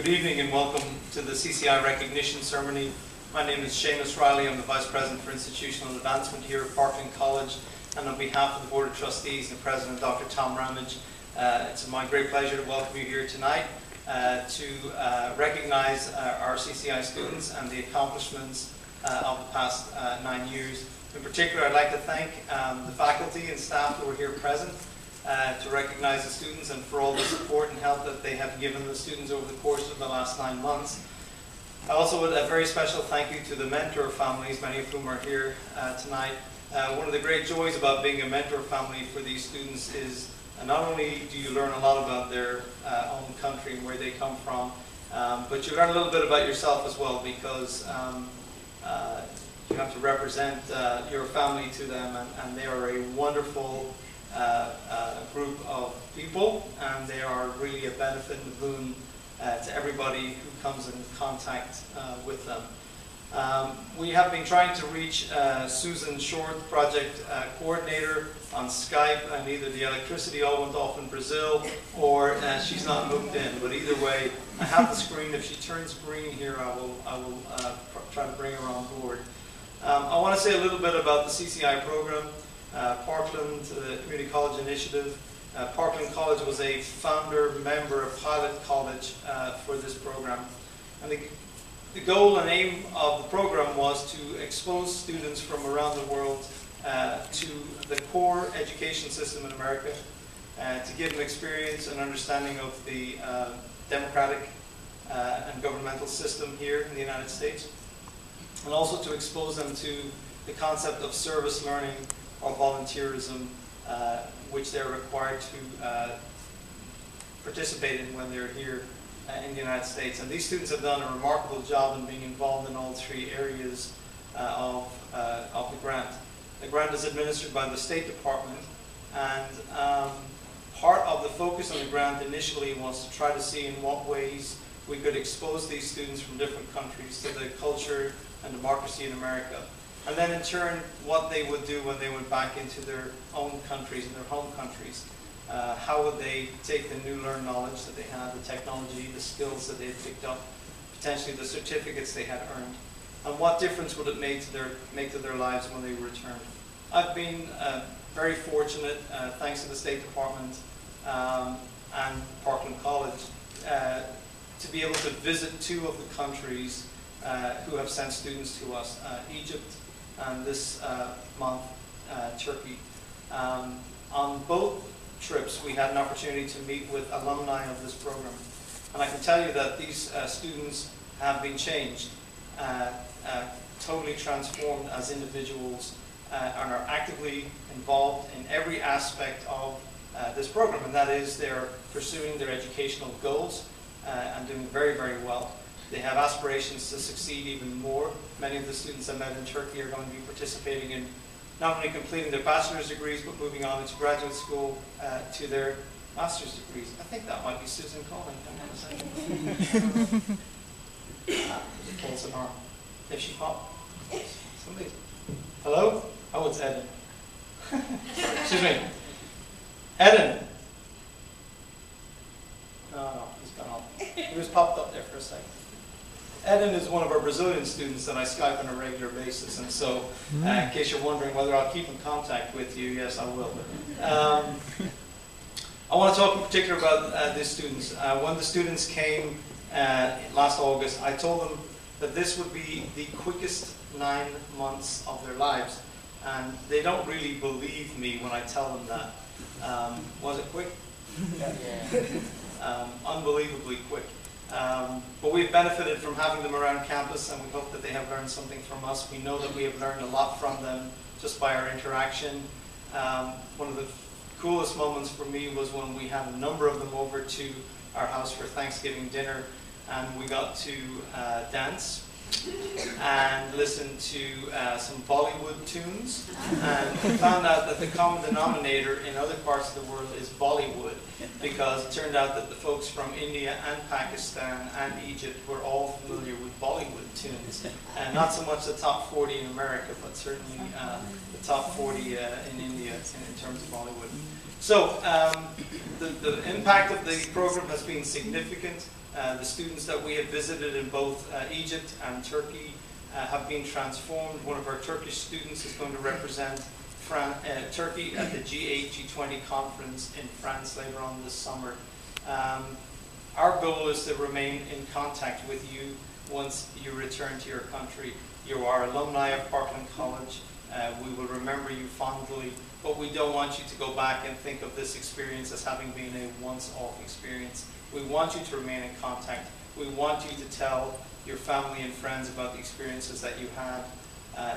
evening and welcome to the CCI recognition ceremony. My name is Seamus Riley. I'm the Vice President for Institutional Advancement here at Parkland College, and on behalf of the Board of Trustees and President Dr. Tom Ramage, it's my great pleasure to welcome you here tonight to recognize our CCI students and the accomplishments of the past 9 years. In particular, I'd like to thank the faculty and staff who are here present to recognize the students and for all the support and help that they have given the students over the course of the last 9 months. I also would a very special thank you to the mentor families, many of whom are here tonight. One of the great joys about being a mentor family for these students is not only do you learn a lot about their own country and where they come from, but you learn a little bit about yourself as well, because you have to represent your family to them, and they are a wonderful group of people, and they are really a benefit and a boon to everybody who comes in contact with them. We have been trying to reach Susan Short, project coordinator, on Skype, and either the electricity all went off in Brazil or she's not moved in. But either way, I have the screen. If she turns green here, I will try to bring her on board. I want to say a little bit about the CCI program. Parkland Community College Initiative. Parkland College was a founder member of Pilot College for this program. And the goal and aim of the program was to expose students from around the world to the core education system in America, to give them experience and understanding of the democratic and governmental system here in the United States, and also to expose them to the concept of service learning or volunteerism, which they're required to participate in when they're here in the United States. And these students have done a remarkable job in being involved in all 3 areas of the grant. The grant is administered by the State Department, and part of the focus on the grant initially was to try to see in what ways we could expose these students from different countries to the culture and democracy in America. And then in turn, what they would do when they went back into their own countries, in their home countries. How would they take the new learned knowledge that they had, the technology, the skills that they had picked up, potentially the certificates they had earned, and what difference would it make to their lives when they returned. I've been very fortunate, thanks to the State Department and Parkland College, to be able to visit 2 of the countries who have sent students to us, Egypt and this month, Turkey. On both trips, we had an opportunity to meet with alumni of this program. And I can tell you that these students have been changed, totally transformed as individuals, and are actively involved in every aspect of this program. And that is, they're pursuing their educational goals and doing very, very well. They have aspirations to succeed even more. Many of the students I met in Turkey are going to be participating in not only completing their bachelor's degrees, but moving on into graduate school to their master's degrees. I think that might be Susan calling. Hang on a second. Pulls an arm. If she pop. Somebody. Hello? Oh, it's Eden. Excuse me. Eden. No, he's gone off. He was popped up there for a second. Eden is one of our Brazilian students that I Skype on a regular basis, and so in case you're wondering whether I'll keep in contact with you, yes, I will. I want to talk in particular about these students. When the students came last August, I told them that this would be the quickest 9 months of their lives, and they don't really believe me when I tell them that. Was it quick? Yeah. Unbelievably quick. But we've benefited from having them around campus, and we hope that they have learned something from us. We know that we have learned a lot from them just by our interaction. One of the coolest moments for me was when we had a number of them over to our house for Thanksgiving dinner, and we got to dance and listen to some Bollywood tunes, and we found out that the common denominator in other parts of the world is Bollywood, because it turned out that the folks from India and Pakistan and Egypt were all familiar with Bollywood tunes, and not so much the top 40 in America, but certainly the top 40 in India in terms of Bollywood. So the impact of the program has been significant. The students that we have visited in both Egypt and Turkey have been transformed. One of our Turkish students is going to represent Turkey at the G8, G20 conference in France later on this summer. Our goal is to remain in contact with you once you return to your country. You are alumni of Parkland College. We will remember you fondly, but we don't want you to go back and think of this experience as having been a once-off experience. We want you to remain in contact. We want you to tell your family and friends about the experiences that you had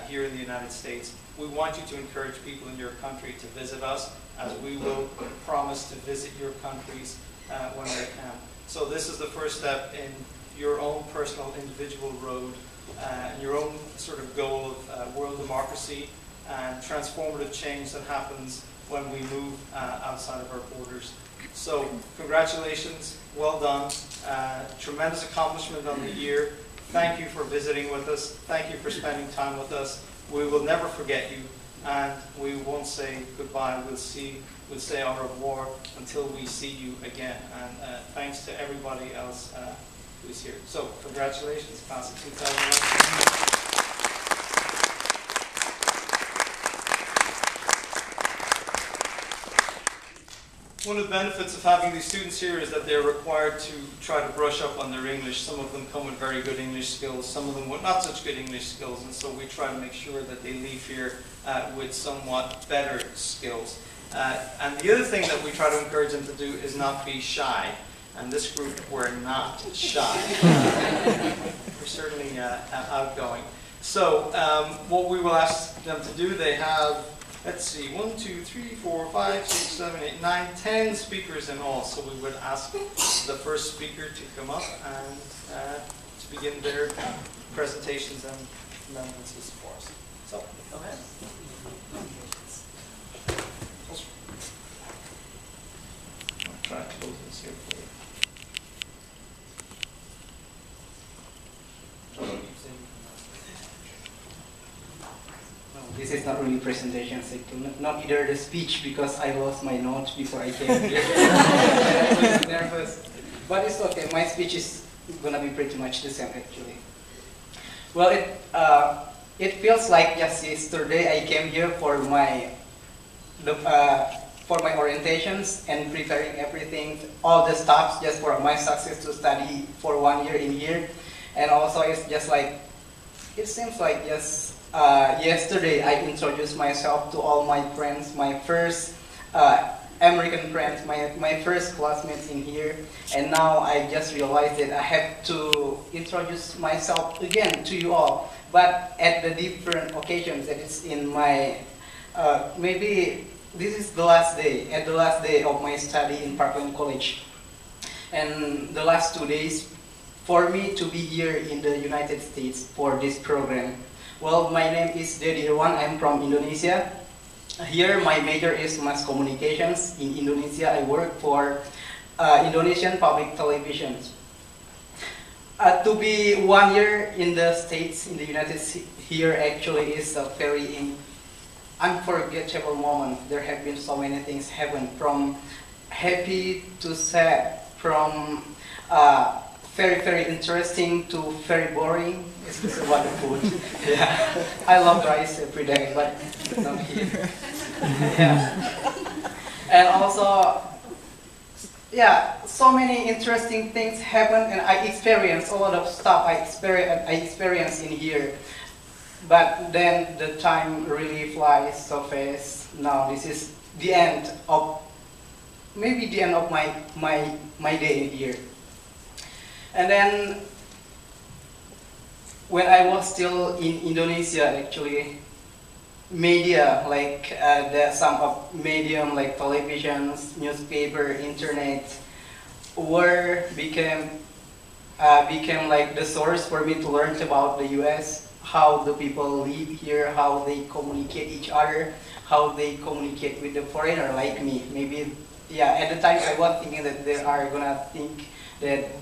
here in the United States. We want you to encourage people in your country to visit us, as we will promise to visit your countries when they can. So this is the first step in your own personal individual road, your own sort of goal of world democracy and transformative change that happens when we move outside of our borders. So congratulations, well done, tremendous accomplishment on the year. Thank you for visiting with us. Thank you for spending time with us. We will never forget you, and we won't say goodbye. We'll say au revoir until we see you again. And thanks to everybody else who's here. So congratulations, class of 2011. One of the benefits of having these students here is that they're required to try to brush up on their English. Some of them come with very good English skills, some of them with not such good English skills, and so we try to make sure that they leave here with somewhat better skills. And the other thing that we try to encourage them to do is not be shy. And this group were not shy. We're certainly outgoing. So what we will ask them to do, they have, let's see, 1, 2, 3, 4, 5, 6, 7, 8, 9, 10 speakers in all. So we would ask the first speaker to come up and to begin their presentations and amendments for us. So, go ahead. I'll try to close this here for you. This is not really presentation, so not either the speech, because I lost my notes before I came here. I was nervous. But it's okay, my speech is gonna be pretty much the same actually. Well, it feels like just yesterday I came here for my orientations and preparing everything, all the stuff just for my success to study for 1 year in here. And also it's just like, it seems like just yesterday I introduced myself to all my friends, my first American friends, my first classmates in here, and now I just realized that I have to introduce myself again to you all, but at the different occasions. That is in my, maybe this is the last day, at the last day of my study in Parkland College, and the last 2 days for me to be here in the United States for this program. Well, my name is Dedi Irwan. I'm from Indonesia. Here, my major is mass communications. In Indonesia, I work for Indonesian public television. To be 1 year in the States, in the United States, here actually is a very unforgettable moment. There have been so many things happen, from happy to sad, from very, very interesting to very boring, especially about the food. Yeah, I love rice every day, but not here. Yeah, and also, yeah, so many interesting things happen, and I experienced a lot of stuff I experienced in here. But then the time really flies so fast. Now this is the end of, maybe the end of my day in here. And then, when I was still in Indonesia, actually, media, like some of medium like televisions, newspaper, internet, became like the source for me to learn about the U.S., how the people live here, how they communicate each other, how they communicate with the foreigner like me. Maybe, yeah, at the time I was thinking that they are gonna think that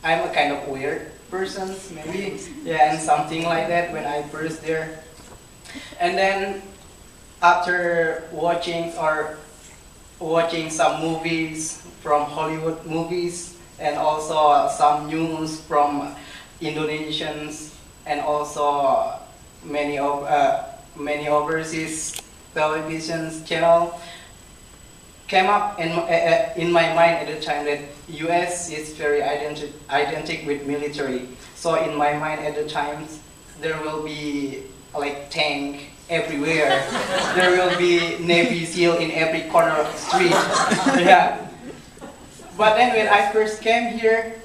I'm a kind of weird person, maybe, yeah, and something like that when I first there. And then after watching or watching some movies from Hollywood movies, and also some news from Indonesians, and also many overseas television channel came up in my mind at the time that U.S. is very identical with military. So in my mind at the time, there will be like tank everywhere. There will be Navy SEAL in every corner of the street. Yeah. But then when I first came here,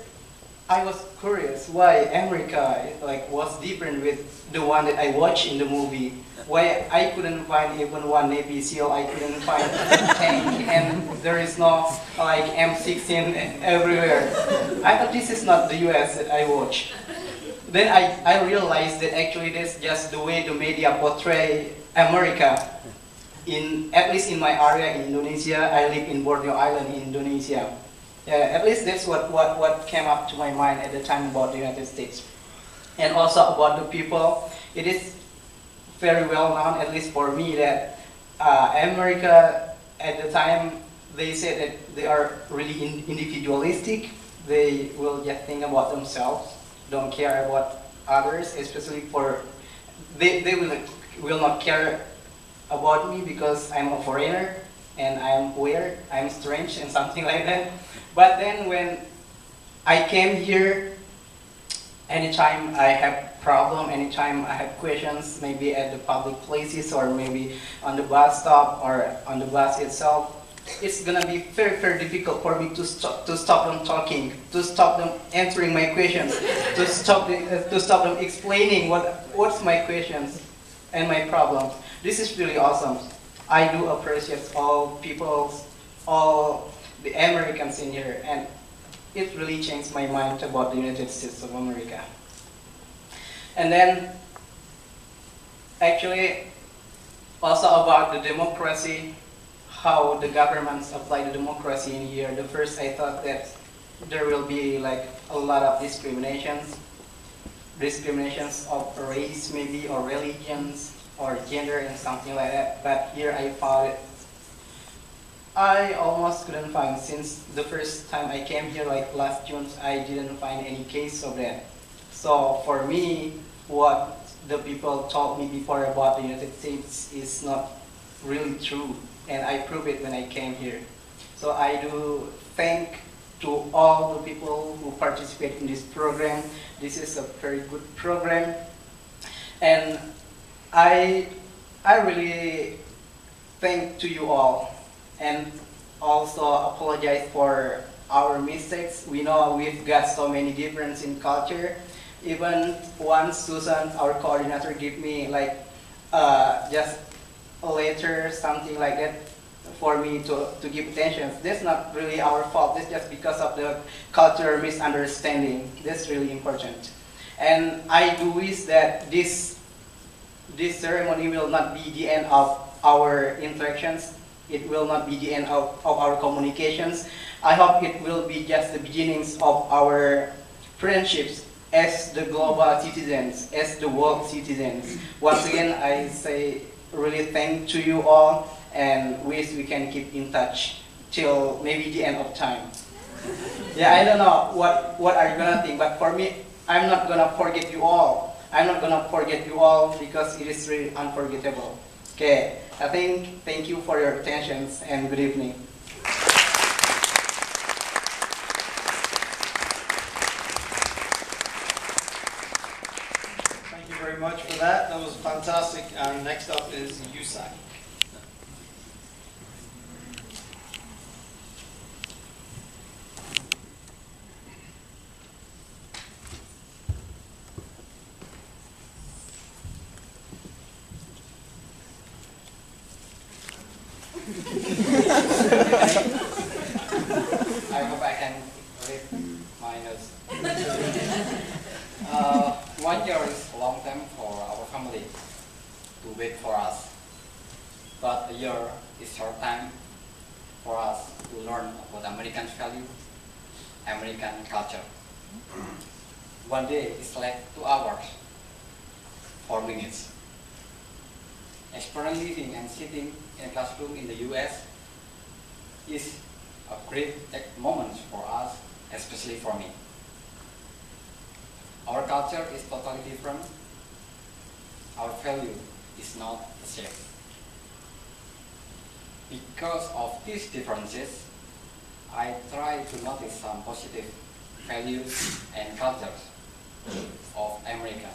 I was curious why America like was different with the one that I watched in the movie. Why I couldn't find even one Navy SEAL, I couldn't find a tank, and there is no like M16 everywhere. I thought this is not the US that I watch. Then I realized that actually that's just the way the media portray America. At least in my area in Indonesia, I live in Borneo Island in Indonesia. Yeah, at least that's what came up to my mind at the time about the United States. And also about the people, it is very well known, at least for me, that America at the time, they said that they are really individualistic. They will just think about themselves, don't care about others, especially they will not care about me because I'm a foreigner and I'm weird, I'm strange and something like that. But then when I came here, anytime I have problem, anytime I have questions, maybe at the public places or maybe on the bus stop or on the bus itself, it's gonna be very, very difficult for me to stop them talking, to stop them answering my questions, to stop them explaining what's my questions and my problems. This is really awesome. I do appreciate all the Americans in here, and it really changed my mind about the United States of America. And then, actually, also about the democracy, how the governments apply the democracy in here. The first I thought that there will be like a lot of discriminations of race maybe, or religions, or gender and something like that. But here I found it. I almost couldn't find, since the first time I came here, like last June, I didn't find any case of that. So for me, what the people told me before about the United States is not really true, and I proved it when I came here. So I do thank to all the people who participate in this program. This is a very good program, and I really thank to you all. And also apologize for our mistakes. We know we've got so many differences in culture. Even once Susan, our coordinator, gave me like just a letter, something like that, for me to give attention. That's not really our fault. That's just because of the cultural misunderstanding. That's really important. And I do wish that this ceremony will not be the end of our interactions. It will not be the end of our communications. I hope it will be just the beginnings of our friendships as the global citizens, as the world citizens. Once again, I say really thank to you all, and wish we can keep in touch till maybe the end of time. Yeah, I don't know what are you gonna think, but for me, I'm not gonna forget you all. I'm not gonna forget you all because it is really unforgettable. Okay, I think, thank you for your attention and good evening. Thank you very much for that. That was fantastic. And next up is Yusak. I hope I can read my notes. 1 year is a long time for our family to wait for us. But a year is short time for us to learn about American value, American culture. 1 day is like 2 hours, 4 minutes. Experience living and sitting in a classroom in the US is a great moment for us, especially for me. Our culture is totally different. Our value is not the same. Because of these differences, I try to notice some positive values and cultures of America.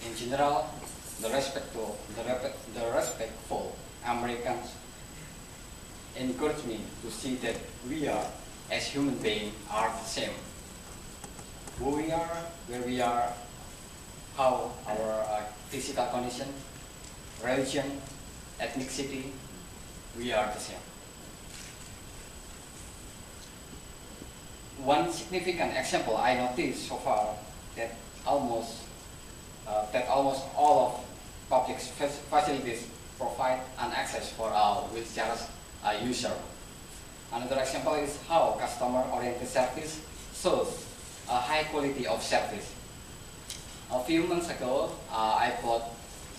In general, the respectful Americans encourage me to see that we are, as human beings, are the same. Who we are, where we are, how our physical condition, religion, ethnicity, we are the same. One significant example I noticed so far that almost all of public facilities provide an access for our wheelchair user. Another example is how customer-oriented service shows a high quality of service. A few months ago, I bought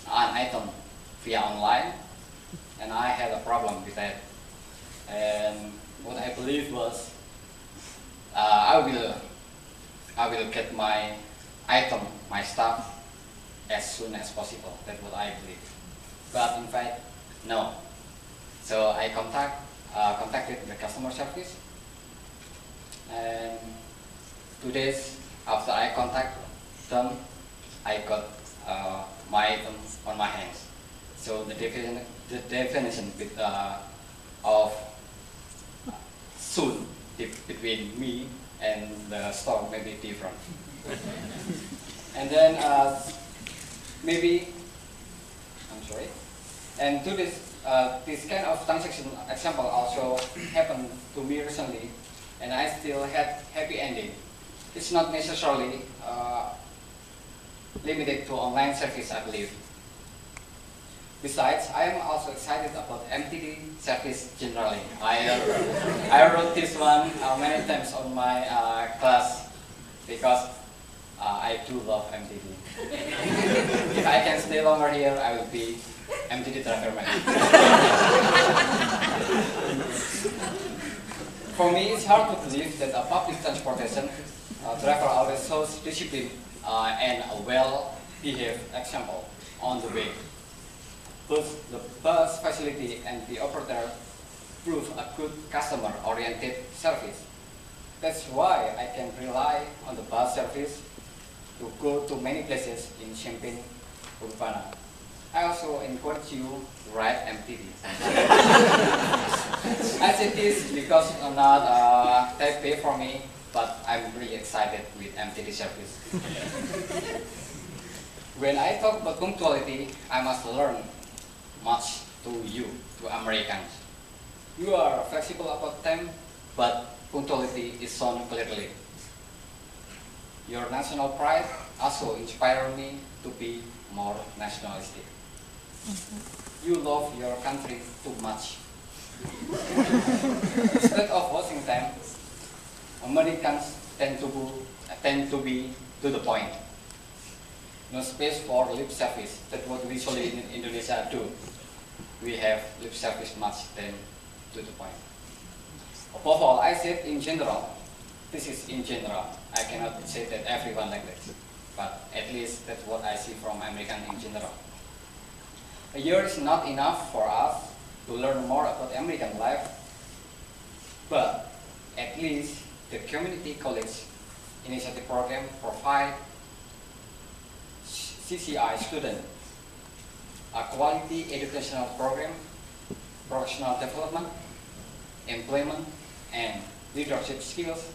an item via online, and I had a problem with that. And what I believed was, I will get my item, my stuff, as soon as possible. That's what I believe. But in fact, no. So I contacted the customer service, and 2 days after I contacted them, I got my item on my hands. So the definition of soon between me and the store may be different. And then and to this kind of transaction example also happened to me recently, and I still had happy ending. It's not necessarily limited to online service, I believe. Besides, I am also excited about MTD service generally. I wrote this one many times on my class because I do love MTD. If I can stay longer here, I will be MTD driver man. For me, it's hard to believe that a public transportation driver always shows discipline and a well-behaved example on the way. Both the bus facility and the operator prove a good customer-oriented service. That's why I can rely on the bus service to go to many places in Champaign, Urbana. I also encourage you to ride MTV. I say this because not they pay for me, but I'm really excited with MTV service. When I talk about punctuality, I must learn much to you, to Americans. You are flexible about time, but punctuality is shown clearly. Your national pride also inspired me to be more nationalistic. You love your country too much. Instead of wasting time, Americans tend to be to the point. No space for lip service. That's what we usually in Indonesia do. We have lip service much than to the point. Above all, I said in general. This is in general. I cannot say that everyone like this, but at least that's what I see from American in general. A year is not enough for us to learn more about American life, but at least the community college initiative program provide CCI students a quality educational program, professional development, employment, and leadership skills,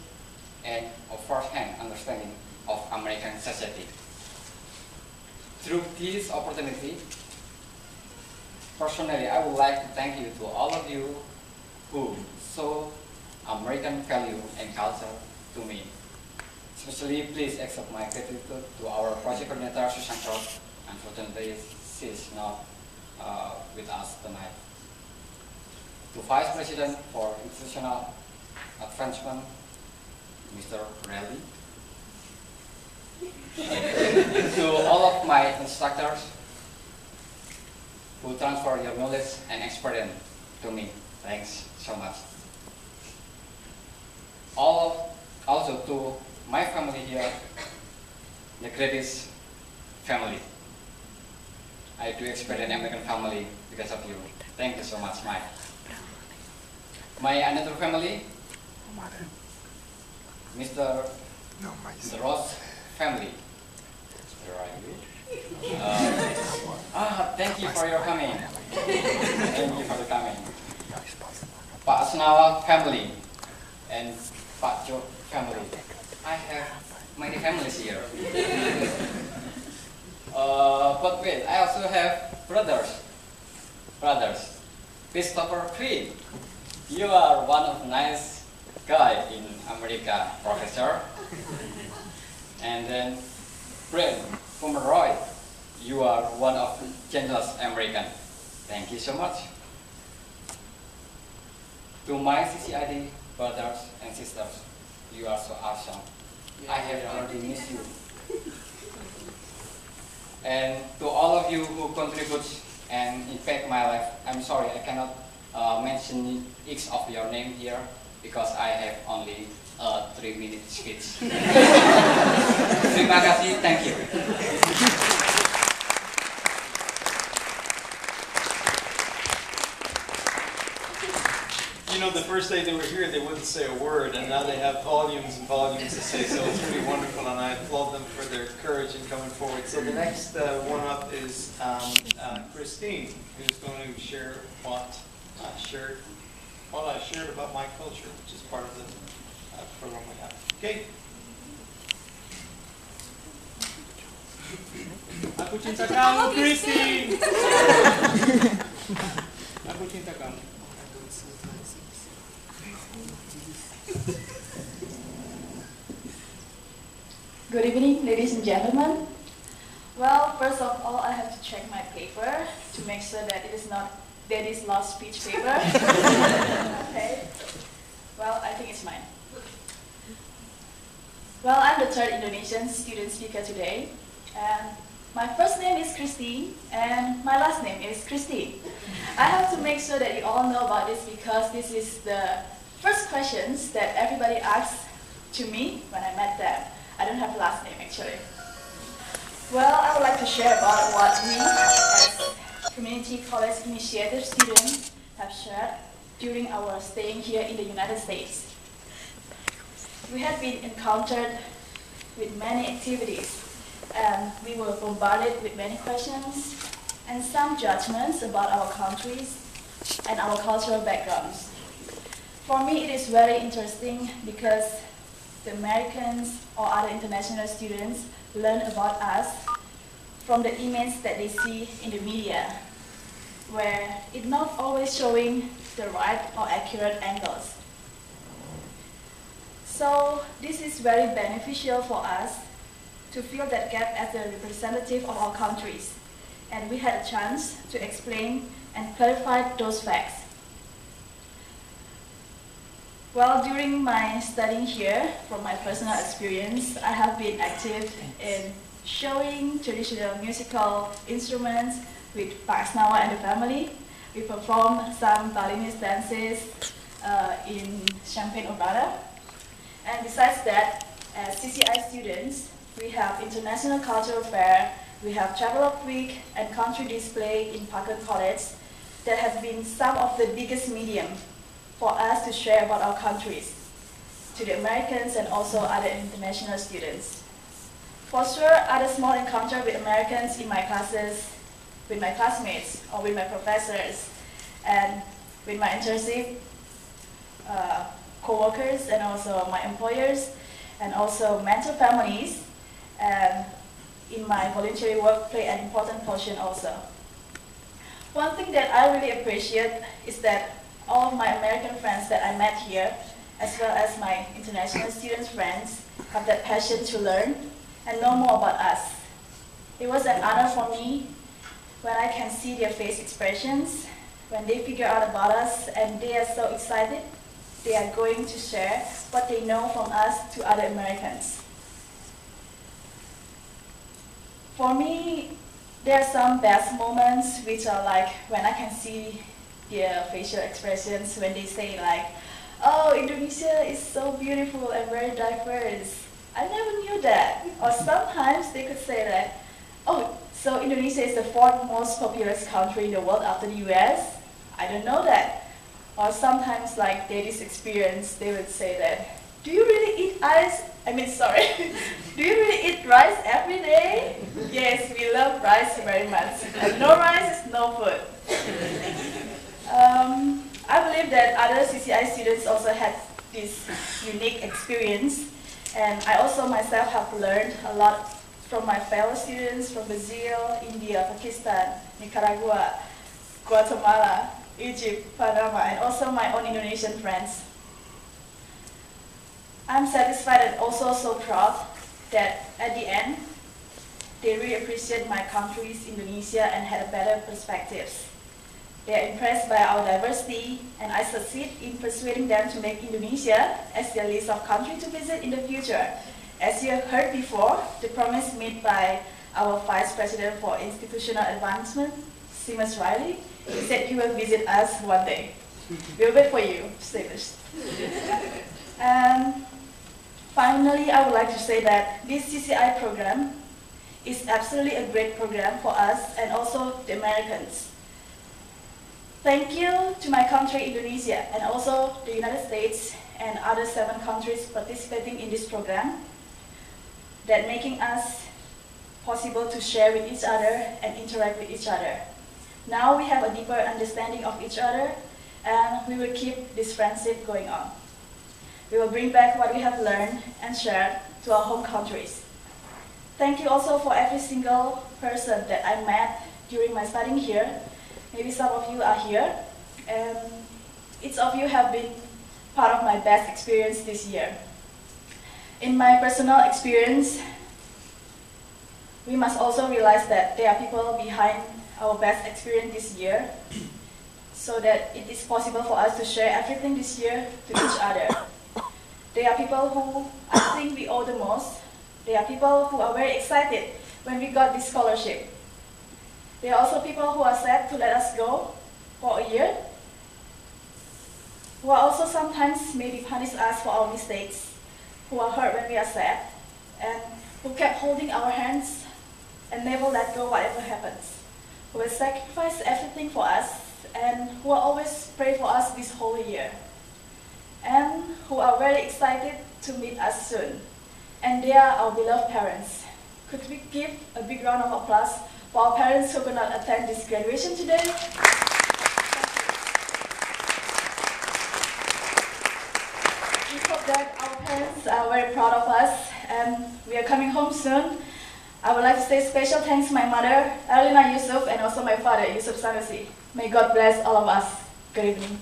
and a first-hand understanding of American society. Through this opportunity, personally, I would like to thank you to all of you who show American value and culture to me. Especially, please accept my gratitude to our project coordinator, Susan Cross. Unfortunately, she is not with us tonight. To Vice President for Institutional Advancement, Mr. Rally. To all of my instructors who transfer your knowledge and experience to me. Thanks so much. also to my family here, the greatest family. I do expect an American family because of you. Thank you so much, Mike. My another family, Mr. The Ross family. Where are you? Thank you for your coming. Thank you for the coming. Pak Asnawa family and Pak Jo family. I have many families here. But wait, I also have brothers. Christopher Creed, you are one of the nice guy in America, professor. And then Brent Pomeroy, you are one of the gentlest American. Thank you so much. To my CCID brothers and sisters, you are so awesome. I have already missed you. And to all of you who contribute and impact my life, I'm sorry I cannot mention each of your name here because I have only a 3-minute speech. Terima kasih, thank you. You know, the first day they were here, they wouldn't say a word, and now they have volumes and volumes to say, so it's pretty wonderful, and I applaud them for their courage in coming forward. So the next one up is Christine, who's going to share what I shared about my culture, which is part of the program we have. Okay. Aku cinta kamu, Christine! Aku cinta kamu. Good evening, ladies and gentlemen. Well, first of all, I have to check my paper to make sure that it is not Daddy's lost speech paper. Okay. Well, I think it's mine. Well, I'm the third Indonesian student speaker today, and my first name is Christine, and my last name is Christine. I have to make sure that you all know about this because this is the first questions that everybody asks to me when I met them. I don't have a last name actually. Well, I would like to share about what we as community college initiative students have shared during our staying here in the United States. We have been encountered with many activities and we were bombarded with many questions and some judgments about our countries and our cultural backgrounds. For me, it is very interesting because the Americans or other international students learn about us from the image that they see in the media, where it's not always showing the right or accurate angles. So this is very beneficial for us to fill that gap as a representative of our countries, and we had a chance to explain and clarify those facts. Well, during my studying here, from my personal experience, I have been active in showing traditional musical instruments with Pak Asnawa and the family. We performed some Balinese dances in Champaign, Urbana. And besides that, as CCI students, we have International Cultural Fair, we have Travel of Week and Country Display in Parkland College that has been some of the biggest medium for us to share about our countries to the Americans and also other international students. For sure, other small encounter with Americans in my classes, with my classmates or with my professors, and with my internship co-workers and also my employers, and also mentor families, and in my voluntary work play an important portion also. One thing that I really appreciate is that all of my American friends that I met here, as well as my international students friends, have that passion to learn and know more about us. It was an honor for me when I can see their face expressions, when they figure out about us and they are so excited, they are going to share what they know from us to other Americans. For me, there are some best moments which are like when I can see their facial expressions when they say like, oh, Indonesia is so beautiful and very diverse. I never knew that. Or sometimes they could say that, oh, so Indonesia is the fourth most populous country in the world after the US. I don't know that. Or sometimes, like Daddy's experience, they would say that, do you really eat do you really eat rice every day? Yes, we love rice very much. And no rice is no food. I believe that other CCI students also had this unique experience. And I also myself have learned a lot from my fellow students from Brazil, India, Pakistan, Nicaragua, Guatemala, Egypt, Panama, and also my own Indonesian friends. I'm satisfied and also so proud that at the end, they really appreciate my country's Indonesia and had a better perspectives. They are impressed by our diversity, and I succeed in persuading them to make Indonesia as their list of countries to visit in the future. As you have heard before, the promise made by our Vice President for Institutional Advancement, Seamus Riley, he said he will visit us one day. We'll wait for you, Seamus. And finally, I would like to say that this CCI program is absolutely a great program for us and also the Americans. Thank you to my country, Indonesia, and also the United States and other 7 countries participating in this program, that making us possible to share with each other and interact with each other. Now we have a deeper understanding of each other, and we will keep this friendship going on. We will bring back what we have learned and shared to our home countries. Thank you also for every single person that I met during my studying here. Maybe some of you are here, and each of you have been part of my best experience this year. In my personal experience, we must also realize that there are people behind our best experience this year, so that it is possible for us to share everything this year to each other. There are people who I think we owe the most. There are people who are very excited when we got this scholarship. There are also people who are sad to let us go for a year, who are also sometimes maybe punish us for our mistakes, who are hurt when we are sad, and who kept holding our hands and never let go whatever happens, who will sacrifice everything for us, and who will always pray for us this whole year, and who are very excited to meet us soon. And they are our beloved parents. Could we give a big round of applause for our parents who could not attend this graduation today? We hope that our parents are very proud of us, and we are coming home soon. I would like to say special thanks to my mother, Erlina Yusuf, and also my father, Yusuf Sanusi. May God bless all of us. Good evening.